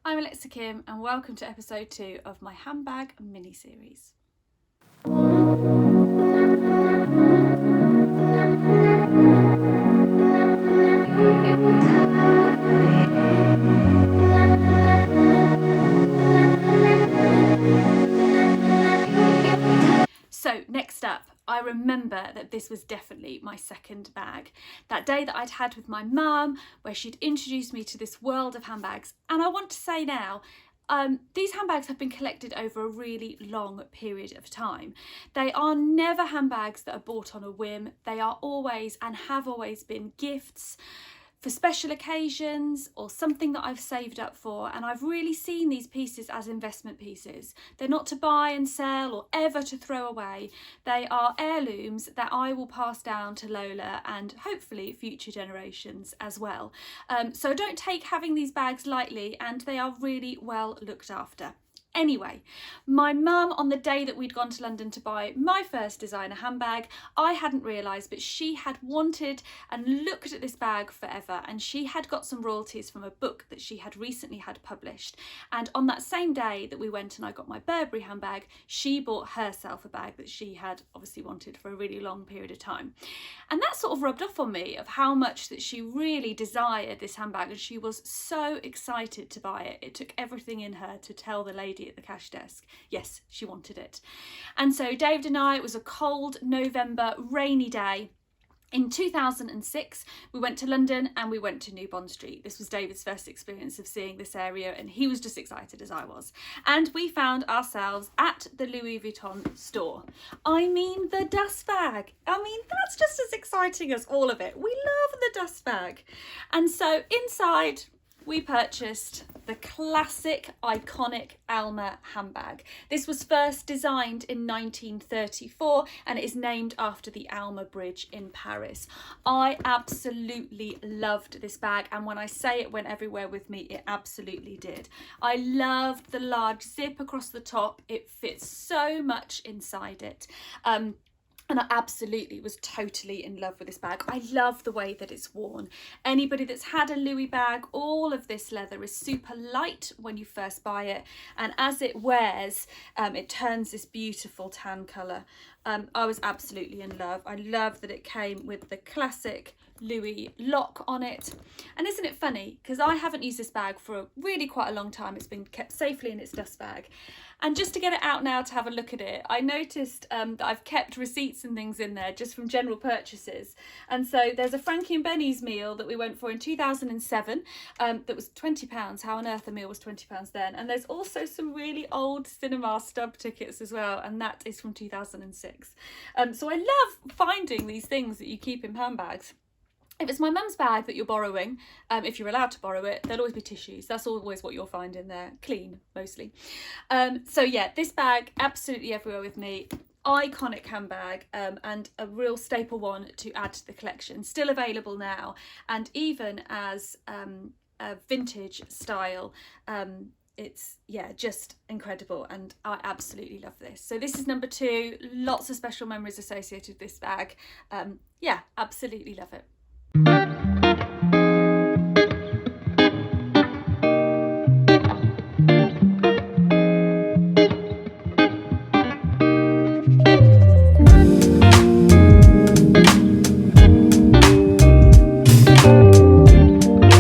I'm Alexa Kim and welcome to episode 2 of my handbag mini-series. So next up, I remember that this was definitely my second bag. That day that I'd had with my mum, where she'd introduced me to this world of handbags. And I want to say now, these handbags have been collected over a really long period of time. They are never handbags that are bought on a whim. They are always and have always been gifts for special occasions or something that I've saved up for, and I've really seen these pieces as investment pieces. They're not to buy and sell or ever to throw away. They are heirlooms that I will pass down to Lola and hopefully future generations as well. So don't take having these bags lightly, and they are really well looked after. Anyway, my mum, on the day that we'd gone to London to buy my first designer handbag, I hadn't realised, but she had wanted and looked at this bag forever, and she had got some royalties from a book that she had recently had published. And on that same day that we went and I got my Burberry handbag, she bought herself a bag that she had obviously wanted for a really long period of time. And that sort of rubbed off on me of how much that she really desired this handbag, and she was so excited to buy it. It took everything in her to tell the lady at the cash desk, yes, she wanted it. And so David and I, it was a cold November rainy day in 2006, we went to London and we went to New Bond Street. This was David's first experience of seeing this area, and he was just excited as I was. And we found ourselves at the Louis Vuitton store. I mean, the dust bag. I mean, that's just as exciting as all of it. We love the dust bag. And so inside, we purchased the classic ICONIC Alma handbag. This was first designed in 1934 and it is named after the Alma Bridge in Paris. I absolutely loved this bag, and when I say it went everywhere with me, it absolutely did. I loved the large zip across the top. It fits so much inside it. And I absolutely was totally in love with this bag. I love the way that it's worn. Anybody that's had a Louis bag, all of this leather is super light when you first buy it. And as it wears, it turns this beautiful tan colour. I was absolutely in love. I love that it came with the classic Louis lock on it. And isn't it funny? Because I haven't used this bag for really quite a long time. It's been kept safely in its dust bag. And just to get it out now to have a look at it, I noticed that I've kept receipts and things in there just from general purchases. And so there's a Frankie and Benny's meal that we went for in 2007 that was £20. How on earth a meal was £20 then? And there's also some really old cinema stub tickets as well, and that is from 2006. So I love finding these things that you keep in handbags. If it's my mum's bag that you're borrowing, if you're allowed to borrow it, there'll always be tissues. That's always what you'll find in there, clean mostly. So yeah, this bag absolutely everywhere with me. ICONIC handbag, and a real staple one to add to the collection. Still available now, and even as a vintage style. It's, yeah, just incredible, and I absolutely love this. So this is number 2. Lots of special memories associated with this bag. Yeah, absolutely love it.